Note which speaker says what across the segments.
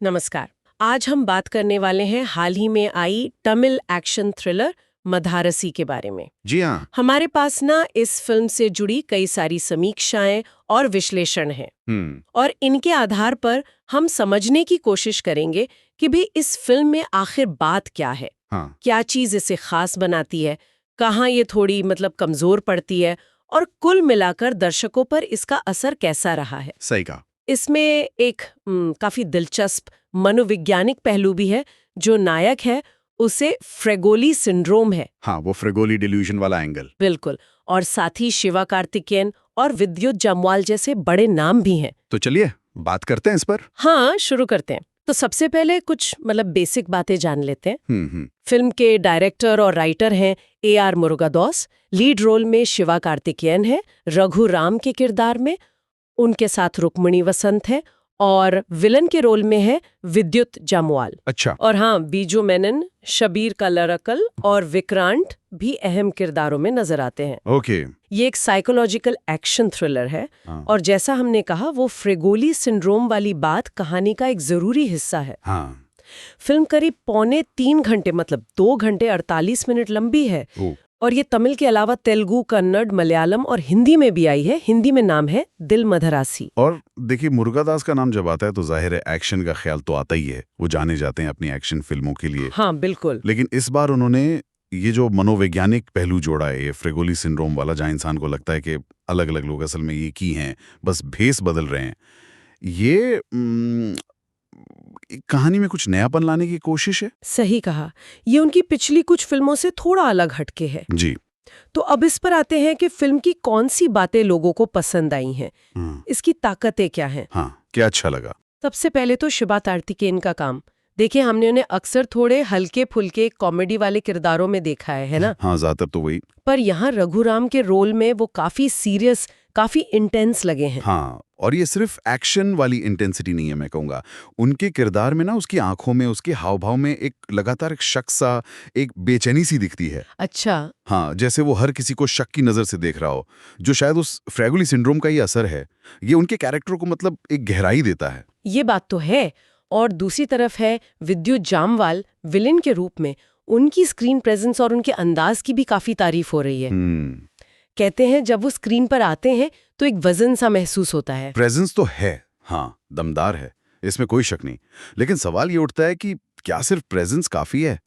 Speaker 1: नमस्कार। आज हम बात करने वाले हैं हाल ही में आई तमिल एक्शन थ्रिलर मधारसी के बारे में।
Speaker 2: जी हाँ।
Speaker 1: हमारे पास ना इस फिल्म से जुड़ी कई सारी समीक्षाएं और विश्लेषण हैं और इनके आधार पर हम समझने की कोशिश करेंगे कि भी इस फिल्म में आखिर बात क्या है।
Speaker 2: हाँ।
Speaker 1: क्या चीज इसे खास बनाती है, कहाँ ये थोड़ी कमजोर पड़ती है और कुल मिलाकर दर्शकों पर इसका असर कैसा रहा है।
Speaker 2: सही कहा।
Speaker 1: इसमें एक काफी दिलचस्प मनोवैज्ञानिक पहलू भी है। जो नायक है उसे फ्रेगोली सिंड्रोम है।
Speaker 2: हाँ, वो फ्रेगोली डिल्यूजन वाला एंगल।
Speaker 1: बिल्कुल। और साथ ही शिवा कार्तिकेयन और विद्युत जामवाल जैसे बड़े नाम भी हैं।
Speaker 2: तो चलिए बात करते हैं इस पर।
Speaker 1: हाँ, शुरू करते हैं। तो सबसे पहले कुछ बेसिक बातें जान लेते हैं। फिल्म के डायरेक्टर और राइटर हैं AR मुरुगदॉस। लीड रोल में शिवा कार्तिकेयन है, रघु राम के किरदार में उनके साथ रुक्मिणी वसंत है और विलन के रोल में है विद्युत जामवाल।
Speaker 2: अच्छा।
Speaker 1: और हाँ, बीजू मेनन, शबीर कलरकल और विक्रांत भी अहम किरदारों में नजर आते हैं।
Speaker 2: ओके।
Speaker 1: ये एक साइकोलॉजिकल एक्शन थ्रिलर है।
Speaker 2: हाँ।
Speaker 1: और जैसा हमने कहा, वो फ्रेगोली सिंड्रोम वाली बात कहानी का एक जरूरी हिस्सा है।
Speaker 2: हाँ।
Speaker 1: फिल्म करीब 2.25 घंटे 2 घंटे 48 मिनट लंबी है। और ये तमिल के अलावा तेलुगु, कन्नड़, मलयालम और हिंदी में भी आई है। हिंदी में नाम है दिल मधरासी।
Speaker 2: और देखिए, मुरुगदास का नाम जब आता है तो जाहिर है एक्शन का ख्याल तो आता ही है। वो जाने जाते हैं अपनी एक्शन फिल्मों के लिए।
Speaker 1: हाँ, बिल्कुल।
Speaker 2: लेकिन इस बार उन्होंने ये जो मनोवैज्ञानिक पहलू जोड़ा है, ये फ्रेगोली सिंड्रोम वाला, जहाँ इंसान को लगता है कि अलग अलग लोग असल में ये की हैं, बस भेस बदल रहे हैं, ये कहानी में कुछ नयापन लाने की कोशिश है।
Speaker 1: सही कहा। ये उनकी पिछली कुछ फिल्मों से थोड़ा अलग हटके है।
Speaker 2: जी।
Speaker 1: तो अब इस पर आते हैं कि फिल्म की कौन सी बातें लोगों को पसंद आई हैं, इसकी ताकतें क्या हैं।
Speaker 2: हाँ, क्या अच्छा लगा।
Speaker 1: सबसे पहले तो शिवा कार्तिकेयन का काम। देखिए, हमने उन्हें अक्सर थोड़े हल्के फुल्के कॉमेडी वाले किरदारों में देखा है ना।
Speaker 2: हाँ, ज्यादातर तो वही।
Speaker 1: पर यहाँ रघुराम के रोल में वो काफी सीरियस, काफी इंटेंस लगे हैं।
Speaker 2: हाँ, और ये सिर्फ एक्शन वाली इंटेंसिटी नहीं है, मैं कहूँगा उनके किरदार में ना, उसकी आंखों में, उसके हाव भाव में एक लगातार एक शक सा, एक बेचैनी सी दिखती है।
Speaker 1: अच्छा।
Speaker 2: हाँ, जैसे वो हर किसी को शक की नजर से देख रहा हो, जो शायद उस फ्रेगोली सिंड्रोम का ही असर है। ये उनके कैरेक्टर को एक गहराई देता है।
Speaker 1: ये बात तो है। और दूसरी तरफ है विद्युत जामवाल विलेन के रूप में। उनकी स्क्रीन प्रेजेंस और उनके अंदाज की भी काफी तारीफ हो रही है। कहते हैं जब वो स्क्रीन पर आते हैं तो एक वजन सा महसूस होता है।
Speaker 2: प्रेजेंस तो है, हाँ, दमदार है, इसमें कोई शक नहीं। लेकिन सवाल ये उठता है कि क्या सिर्फ प्रेजेंस काफी है,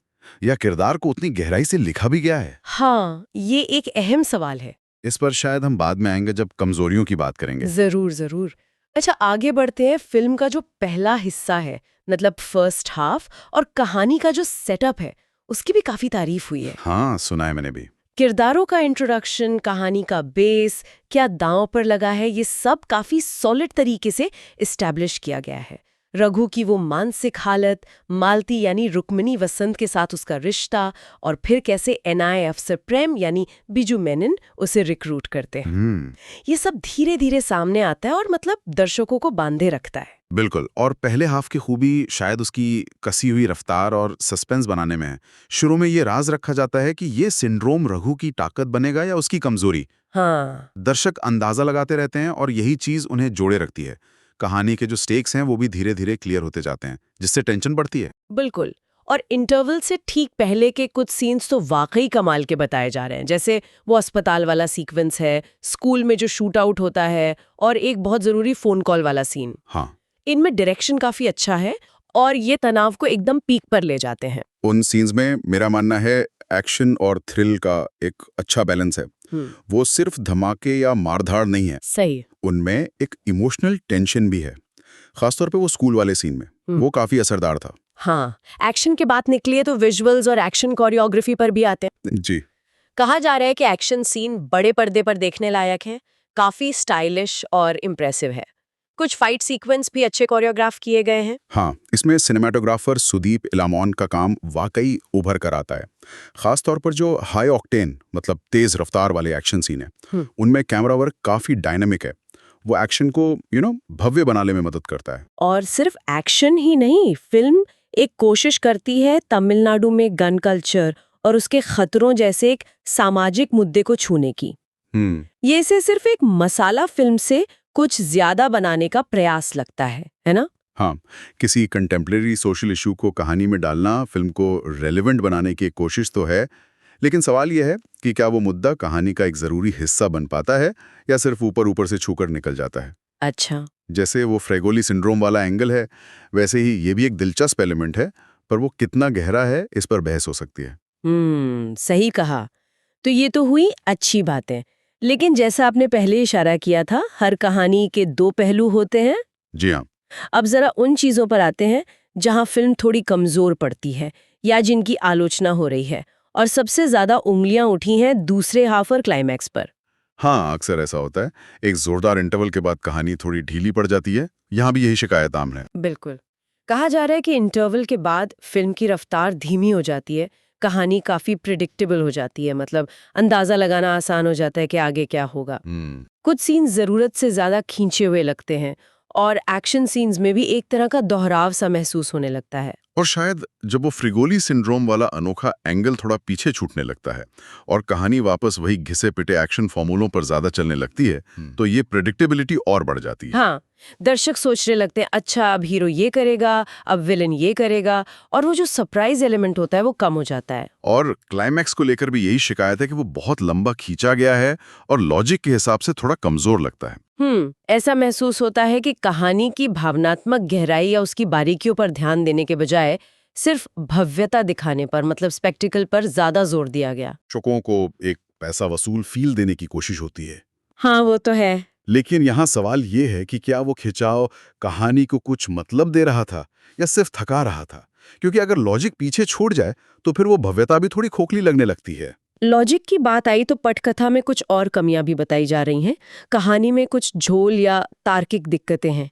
Speaker 2: या किरदार को उतनी गहराई से लिखा भी गया है?
Speaker 1: हाँ, ये एक अहम सवाल है।
Speaker 2: इस पर शायद हम बाद में आएंगे जब कमजोरियों की बात करेंगे।
Speaker 1: जरूर जरूर। अच्छा, आगे बढ़ते हैं। फिल्म का जो पहला हिस्सा है, फर्स्ट हाफ, और कहानी का जो सेटअप है, उसकी भी काफी तारीफ हुई है।
Speaker 2: हाँ, सुना है मैंने भी।
Speaker 1: किरदारों का इंट्रोडक्शन, कहानी का बेस क्या दांव पर लगा है, ये सब काफी सॉलिड तरीके से इस्टेब्लिश किया गया है। रघु की वो मानसिक हालत, मालती यानी रुक्मिणी वसंत के साथ उसका रिश्ता, और फिर कैसे NI अफसर प्रेम यानी बीजू मेनन उसे रिक्रूट करते हैं, ये सब धीरे धीरे सामने आता है और दर्शकों को बांधे रखता है।
Speaker 2: बिल्कुल। और पहले हाफ की खूबी शायद उसकी कसी हुई रफ्तार और सस्पेंस बनाने में है। शुरू में ये राज रखा जाता है कि ये सिंड्रोम रघु की ताकत बनेगा या उसकी कमजोरी।
Speaker 1: हाँ।
Speaker 2: दर्शक अंदाजा लगाते रहते हैं और यही चीज उन्हें जोड़े रखती है। कहानी के जो स्टेक्स हैं वो भी धीरे धीरे क्लियर होते जाते हैं, जिससे टेंशन बढ़ती है।
Speaker 1: बिल्कुल। और इंटरवल से ठीक पहले के कुछ सीन्स तो वाकई कमाल के बताए जा रहे हैं। जैसे वो अस्पताल वाला सीक्वेंस है, स्कूल में जो शूट आउट होता है, और एक बहुत जरूरी फोन कॉल वाला सीन।
Speaker 2: हाँ,
Speaker 1: इनमें डायरेक्शन काफी अच्छा है और ये तनाव को एकदम पीक पर ले जाते हैं।
Speaker 2: उन सीन्स में मेरा मानना है एक्शन और थ्रिल का एक अच्छा बैलेंस है। वो सिर्फ धमाके या मारधाड़ नहीं है।
Speaker 1: सही।
Speaker 2: उनमें एक इमोशनल टेंशन भी है, खासतौर पे वो स्कूल वाले सीन में। वो काफी असरदार था।
Speaker 1: हाँ, एक्शन के बात निकली तो विजुअल्स और एक्शन कोरियोग्राफी पर भी आते हैं।
Speaker 2: जी।
Speaker 1: कहा जा रहा है कि एक्शन सीन बड़े पर्दे पर देखने लायक है, काफी स्टाइलिश और इम्प्रेसिव है। कुछ फाइट सीक्वेंस भी अच्छे कोरियोग्राफ किए गए हैं।
Speaker 2: हाँ, इसमें सिनेमाटोग्राफर सुदीप इलामोन का काम वाकई उभर कर आता है। खास तौर पर जो हाई ऑक्टेन तेज रफ्तार वाले एक्शन सीन है, उनमें कैमरा वर्क काफी डायनामिक है। वो एक्शन को भव्य बनाने में मदद करता है।
Speaker 1: और सिर्फ एक्शन ही नहीं, फिल्म एक कोशिश करती है तमिलनाडु में गन कल्चर और उसके खतरों जैसे एक सामाजिक मुद्दे को छूने की। ये इसे सिर्फ एक मसाला फिल्म से कुछ ज्यादा बनाने का प्रयास लगता है ना?
Speaker 2: हाँ, किसी कंटेम्परेरी सोशल इशू को कहानी में डालना फिल्म को रेलेवेंट बनाने की एक कोशिश तो है, लेकिन सवाल यह है कि क्या वो मुद्दा कहानी का एक ज़रूरी हिस्सा बन पाता है या सिर्फ ऊपर ऊपर से छूकर निकल जाता है।
Speaker 1: अच्छा।
Speaker 2: जैसे वो फ्रेगोली सिंड्रोम वाला एंगल है, वैसे ही ये भी एक दिलचस्प एलिमेंट है, पर वो कितना गहरा है इस पर बहस हो सकती है।
Speaker 1: सही कहा। तो ये तो हुई अच्छी बातें, लेकिन जैसा आपने पहले इशारा किया था, हर कहानी के दो पहलू होते हैं।
Speaker 2: जी हाँ।
Speaker 1: अब जरा उन चीजों पर आते हैं जहां फिल्म थोड़ी कमजोर पड़ती है या जिनकी आलोचना हो रही है, और सबसे ज्यादा उंगलियां उठी हैं दूसरे हाफ और क्लाइमैक्स पर।
Speaker 2: हाँ, अक्सर ऐसा होता है। एक जोरदार इंटरवल के बाद कहानी थोड़ी ढीली पड़ जाती है। यहाँ भी यही शिकायत आम है।
Speaker 1: बिल्कुल। कहा जा रहा है कि इंटरवल के बाद फिल्म की रफ्तार धीमी हो जाती है, कहानी काफी प्रिडिक्टेबल हो जाती है, मतलब अंदाजा लगाना आसान हो जाता है कि आगे क्या होगा। कुछ सीन जरूरत से ज्यादा खींचे हुए लगते हैं और एक्शन सीन्स में भी एक तरह का दोहराव सा महसूस होने लगता है।
Speaker 2: और शायद जब वो फ्रिगोली सिंड्रोम वाला अनोखा एंगल थोड़ा पीछे छूटने लगता है और कहानी वापस वही घिसे पिटे एक्शन फॉर्मूलों पर ज्यादा चलने लगती है, तो ये प्रेडिक्टेबिलिटी और बढ़ जाती है।
Speaker 1: हाँ, दर्शक सोचने लगते हैं अच्छा अब हीरो ये करेगा, अब विलन ये करेगा, और वो जो सरप्राइज एलिमेंट होता है वो कम हो जाता है।
Speaker 2: और क्लाइमैक्स को लेकर भी यही शिकायत है कि वो बहुत लंबा खींचा गया है और लॉजिक के हिसाब से थोड़ा कमजोर लगता है।
Speaker 1: ऐसा महसूस होता है कि कहानी की भावनात्मक गहराई या उसकी बारीकियों पर ध्यान देने के बजाय सिर्फ भव्यता दिखाने पर, मतलब स्पेक्टिकल पर ज्यादा जोर दिया गया।
Speaker 2: दर्शकों को एक पैसा वसूल फील देने की कोशिश होती है।
Speaker 1: हाँ, वो तो है।
Speaker 2: लेकिन यहाँ सवाल ये है कि क्या वो खिंचाव कहानी को कुछ मतलब दे रहा था या सिर्फ थका रहा था? क्योंकि अगर लॉजिक पीछे छूट जाए तो फिर वो भव्यता भी थोड़ी खोखली लगने लगती है।
Speaker 1: लॉजिक की बात आई तो पटकथा में कुछ और कमियां भी बताई जा रही हैं। कहानी में कुछ झोल या तार्किक दिक्कतें हैं।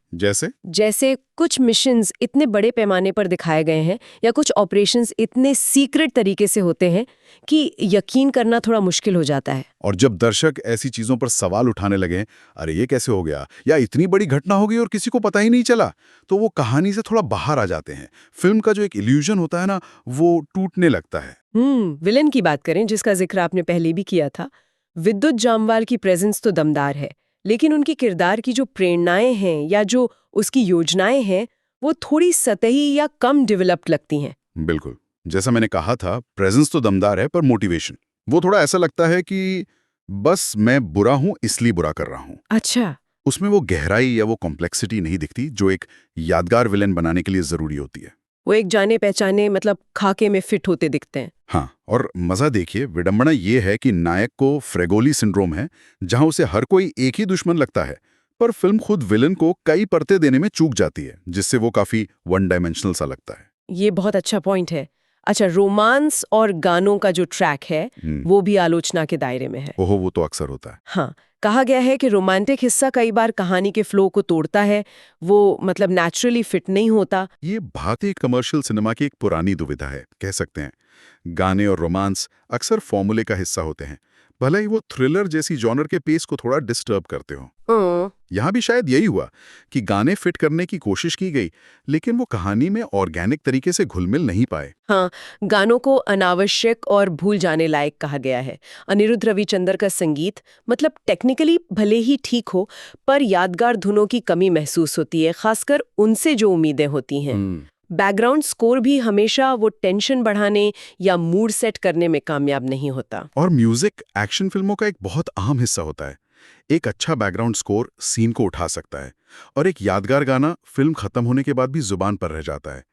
Speaker 1: जैसे कुछ मिशंस इतने बड़े पैमाने पर दिखाए गए हैं या कुछ ऑपरेशंस इतने सीक्रेट तरीके से होते हैं कि यकीन करना थोड़ा मुश्किल हो जाता है।
Speaker 2: और जब दर्शक ऐसी चीजों पर सवाल उठाने लगे, अरे ये कैसे हो गया या इतनी बड़ी घटना हो गई और किसी को पता ही नहीं चला, तो वो कहानी से थोड़ा बाहर आ जाते हैं। फिल्म का जो एक इल्यूजन होता है ना, वो टूटने लगता है।
Speaker 1: विलन की बात करें, जिसका जिक्र आपने पहले भी किया था, विद्युत जामवाल की प्रेजेंस तो दमदार है, लेकिन उनकी किरदार की जो प्रेरणाएं हैं या जो उसकी योजनाएं हैं, वो थोड़ी सतही या कम डेवलप्ड लगती हैं।
Speaker 2: बिल्कुल, जैसा मैंने कहा था, प्रेजेंस तो दमदार है, पर मोटिवेशन वो थोड़ा ऐसा लगता है कि बस मैं बुरा हूं इसलिए बुरा कर रहा हूं।
Speaker 1: अच्छा।
Speaker 2: उसमें वो गहराई या वो कॉम्प्लेक्सिटी नहीं दिखती जो एक यादगार विलेन बनाने के लिए जरूरी होती है।
Speaker 1: वो एक जाने पहचाने, मतलब खाके में फिट होते दिखते हैं।
Speaker 2: हाँ, और मजा देखिए, विडंबना ये है कि नायक को फ्रेगोली सिंड्रोम है, जहां उसे हर कोई एक ही दुश्मन लगता है, पर फिल्म खुद विलन को कई परतें देने में चूक जाती है, जिससे वो काफी वन डायमेंशनल सा लगता है।
Speaker 1: ये बहुत अच्छा पॉइंट है। अच्छा, रोमांस और गानों का जो ट्रैक है वो भी आलोचना के दायरे में है।
Speaker 2: ओहो, वो तो अक्सर होता है।
Speaker 1: हाँ, कहा गया है कि रोमांटिक हिस्सा कई बार कहानी के फ्लो को तोड़ता है, वो मतलब नेचुरली फिट नहीं होता।
Speaker 2: ये भारतीय कमर्शियल सिनेमा की एक पुरानी दुविधा है, कह सकते हैं। गाने और रोमांस अक्सर फॉर्मूले का हिस्सा होते हैं, भले ही वो थ्रिलर जैसी जॉनर के पेस को थोड़ा डिस्टर्ब करते हो। यहाँ भी शायद यही हुआ कि गाने फिट करने की कोशिश की गई, लेकिन वो कहानी में ऑर्गेनिक तरीके से घुल-मिल नहीं पाए।
Speaker 1: हाँ, गानों को अनावश्यक और भूल जाने लायक कहा गया है। अनिरुद्ध रविचंद्र का संगीत मतलब टेक्निकली भले ही ठीक हो, पर यादगार धुनों की कमी महसूस होती है, खासकर उनसे जो उम्मीदें होती हैं। बैकग्राउंड स्कोर भी हमेशा वो टेंशन बढ़ाने या मूड सेट करने में कामयाब नहीं होता।
Speaker 2: और म्यूजिक एक्शन फिल्मों का एक बहुत अहम हिस्सा होता है। एक अच्छा बैकग्राउंड स्कोर सीन को उठा सकता है, और एक यादगार गाना फिल्म खत्म होने के बाद भी जुबान पर रह जाता है।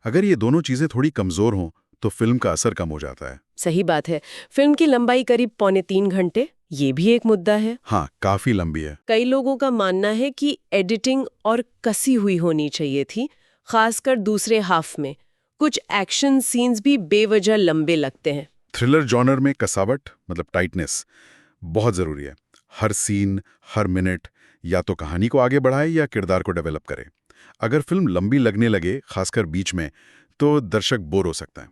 Speaker 2: अगर ये दोनों चीजें थोड़ी कमजोर हों तो फिल्म का असर कम हो जाता है।
Speaker 1: सही बात है। फिल्म की लंबाई करीब 2.25 घंटे, ये भी एक मुद्दा है।
Speaker 2: हाँ, काफी लंबी है।
Speaker 1: कई लोगों का मानना है कि एडिटिंग और कसी हुई होनी चाहिए थी, खासकर दूसरे हाफ में। कुछ एक्शन सीन्स भी बेवजह लंबे लगते हैं।
Speaker 2: थ्रिलर जॉनर में कसावट मतलब टाइटनेस बहुत जरूरी है। हर सीन, हर मिनट या तो कहानी को आगे बढ़ाए या किरदार को डेवलप करे। अगर फिल्म लंबी लगने लगे, खासकर बीच में, तो दर्शक बोर हो सकता है।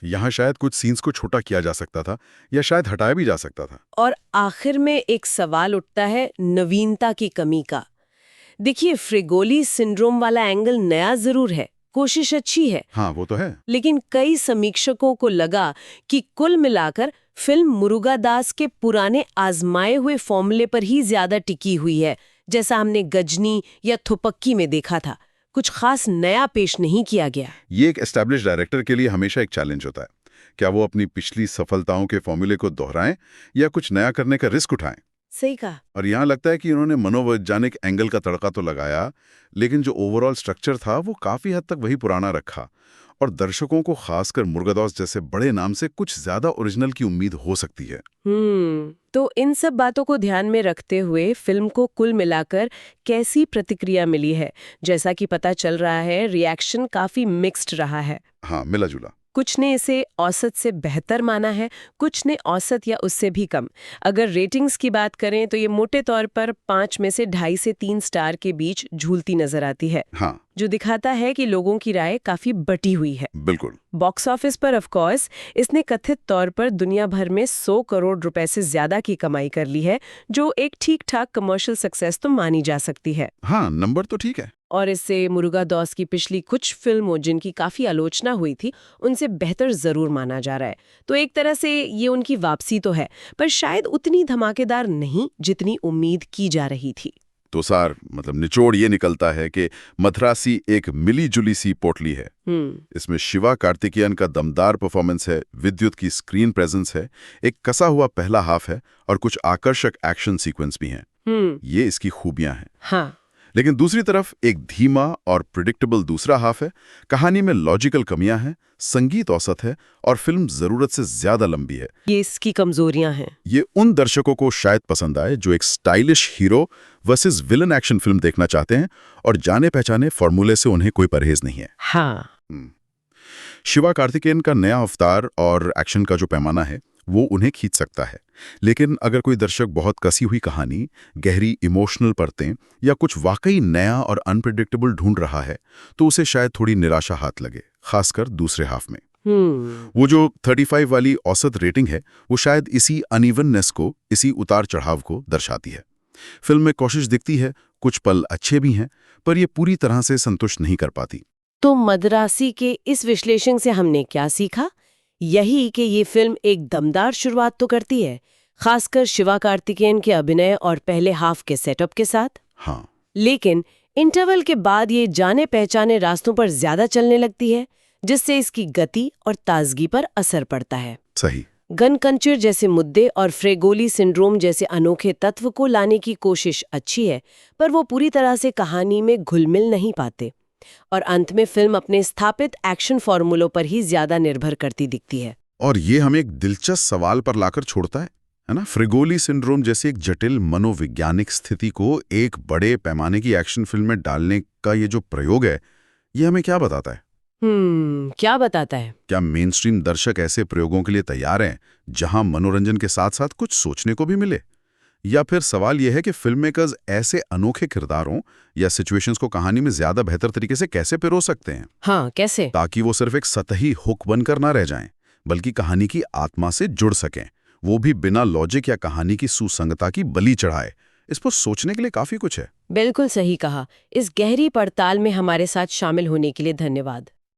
Speaker 2: यहाँ शायद कुछ सीन्स को छोटा किया जा सकता था या शायद हटाया भी जा सकता था।
Speaker 1: और आखिर में एक सवाल उठता है नवीनता की कमी का। देखिए, फ्रिगोली सिंड्रोम वाला एंगल नया जरूर है, कोशिश अच्छी है।
Speaker 2: हाँ, वो तो है।
Speaker 1: लेकिन कई समीक्षकों को लगा कि कुल मिलाकर फिल्म मुरुगादास के पुराने आजमाए हुए फॉर्मूले पर ही ज्यादा टिकी हुई है, जैसा हमने गजनी या थुपक्की में देखा था। कुछ खास नया पेश नहीं किया गया।
Speaker 2: ये एक एस्टैब्लिश डायरेक्टर के लिए हमेशा एक चैलेंज होता है। क्या वो अपनी पिछली सफलताओं के फॉर्मूले को दोहराएं या कुछ नया करने का रिस्क उठाएं?
Speaker 1: सही कहा।
Speaker 2: और यहाँ लगता है कि इन्होंने मनोवैज्ञानिक एंगल का तड़का तो लगाया, लेकिन जो ओवरऑल स्ट्रक्चर था वो काफी हद तक वही पुराना रखा, और दर्शकों को खासकर मुर्गादौस जैसे बड़े नाम से कुछ ज्यादा ओरिजिनल की उम्मीद हो सकती है।
Speaker 1: तो इन सब बातों को ध्यान में रखते हुए फिल्म को कुल मिलाकर कैसी प्रतिक्रिया मिली है? जैसा कि पता चल रहा है, रिएक्शन काफी मिक्स्ड रहा है।
Speaker 2: हाँ, मिला जुला।
Speaker 1: कुछ ने इसे औसत से बेहतर माना है, कुछ ने औसत या उससे भी कम। अगर रेटिंग्स की बात करें तो ये मोटे तौर पर 5 में से 2.5 से 3 स्टार के बीच झूलती नजर आती है।
Speaker 2: हाँ,
Speaker 1: जो दिखाता है कि लोगों की राय काफी बटी हुई है।
Speaker 2: बिल्कुल।
Speaker 1: बॉक्स ऑफिस पर ऑफ कोर्स इसने कथित तौर पर दुनिया भर में 100 करोड़ रुपए से ज्यादा की कमाई कर ली है, जो एक ठीक-ठाक कमर्शियल सक्सेस तो मानी जा सकती है।
Speaker 2: हाँ, नंबर तो ठीक है।
Speaker 1: और इससे मुरुगादौस की पिछली कुछ फिल्मों जिनकी काफी आलोचना हुई थी, उनसे बेहतर जरूर माना जा रहा है। तो एक तरह से ये उनकी वापसी तो है, पर शायद उतनी धमाकेदार नहीं जितनी उम्मीद की जा रही थी।
Speaker 2: तो सार मतलब निचोड़ ये निकलता है कि मद्रासी एक मिली-जुली सी पोटली है। इसमें शिवा कार्तिकेयन का दमदार परफॉर्मेंस है, विद्युत की स्क्रीन प्रेजेंस है, एक कसा हुआ पहला हाफ है और कुछ आकर्षक एक्शन सीक्वेंस भी हैं। ये इसकी खूबियां हैं।
Speaker 1: हाँ।
Speaker 2: लेकिन दूसरी तरफ एक धीमा और प्रिडिक्टेबल दूसरा हाफ है, कहानी में लॉजिकल कमियां हैं, संगीत औसत है और फिल्म जरूरत से ज्यादा लंबी है।
Speaker 1: ये इसकी कमजोरियां हैं।
Speaker 2: ये उन दर्शकों को शायद पसंद आए जो एक stylish hero versus villain action film देखना चाहते हैं और जाने पहचाने फॉर्मूले से उन्हें कोई परहेज नहीं है।
Speaker 1: हाँ।
Speaker 2: शिवा कार्तिकेयन का नया अवतार और एक्शन का जो पैमाना है वो उन्हें खींच सकता है, लेकिन अगर कोई दर्शक बहुत कसी हुई कहानी, गहरी इमोशनल परतें या कुछ वाकई नया और अनप्रेडिक्टेबल ढूंढ रहा है तो उसे शायद थोड़ी निराशा हाथ लगे, खासकर दूसरे हाफ में। वो जो 35 वाली औसत रेटिंग है वो शायद इसी अनइवननेस को, इसी उतार चढ़ाव को दर्शाती है। फिल्म में कोशिश दिखती है, कुछ पल अच्छे भी हैं, पर ये पूरी तरह से संतुष्ट नहीं कर पाती।
Speaker 1: तो मद्रासी के इस विश्लेषण से हमने क्या सीखा? यही कि ये फिल्म एक दमदार शुरुआत तो करती है, खासकर शिवा कार्तिकेयन के अभिनय और पहले हाफ के सेटअप के साथ।
Speaker 2: हाँ।
Speaker 1: लेकिन इंटरवल के बाद ये जाने पहचाने रास्तों पर ज्यादा चलने लगती है, जिससे इसकी गति और ताजगी पर असर पड़ता है।
Speaker 2: सही।
Speaker 1: गनकंचर जैसे मुद्दे और फ्रेगोली सिंड्रोम जैसे अनोखे तत्व को लाने की कोशिश अच्छी है, पर वो पूरी तरह से कहानी में घुल-मिल नहीं पाते और अंत में फिल्म अपने स्थापित एक्शन फॉर्मूलों पर ही ज्यादा निर्भर करती दिखती है।
Speaker 2: और ये हमें एक दिलचस्प सवाल पर लाकर छोड़ता है ना? फ्रेगोली सिंड्रोम जैसी एक जटिल मनोवैज्ञानिक स्थिति को एक बड़े पैमाने की एक्शन फिल्म में डालने का ये जो प्रयोग है, ये हमें क्या बताता है?
Speaker 1: क्या बताता है?
Speaker 2: क्या मेनस्ट्रीम दर्शक ऐसे प्रयोगों के लिए तैयार हैं जहां मनोरंजन के साथ साथ कुछ सोचने को भी मिले? या फिर सवाल यह है कि फिल्म मेकर्स ऐसे अनोखे किरदारों या सिचुएशंस को कहानी में ज्यादा बेहतर तरीके से कैसे पिरो सकते हैं?
Speaker 1: हाँ, कैसे?
Speaker 2: ताकि वो सिर्फ एक सतही हुक बनकर ना रह जाएं, बल्कि कहानी की आत्मा से जुड़ सकें, वो भी बिना लॉजिक या कहानी की सुसंगता की बलि चढ़ाए। इस पर सोचने के लिए काफी कुछ है।
Speaker 1: बिल्कुल सही कहा। इस गहरी पड़ताल में हमारे साथ शामिल होने के लिए धन्यवाद।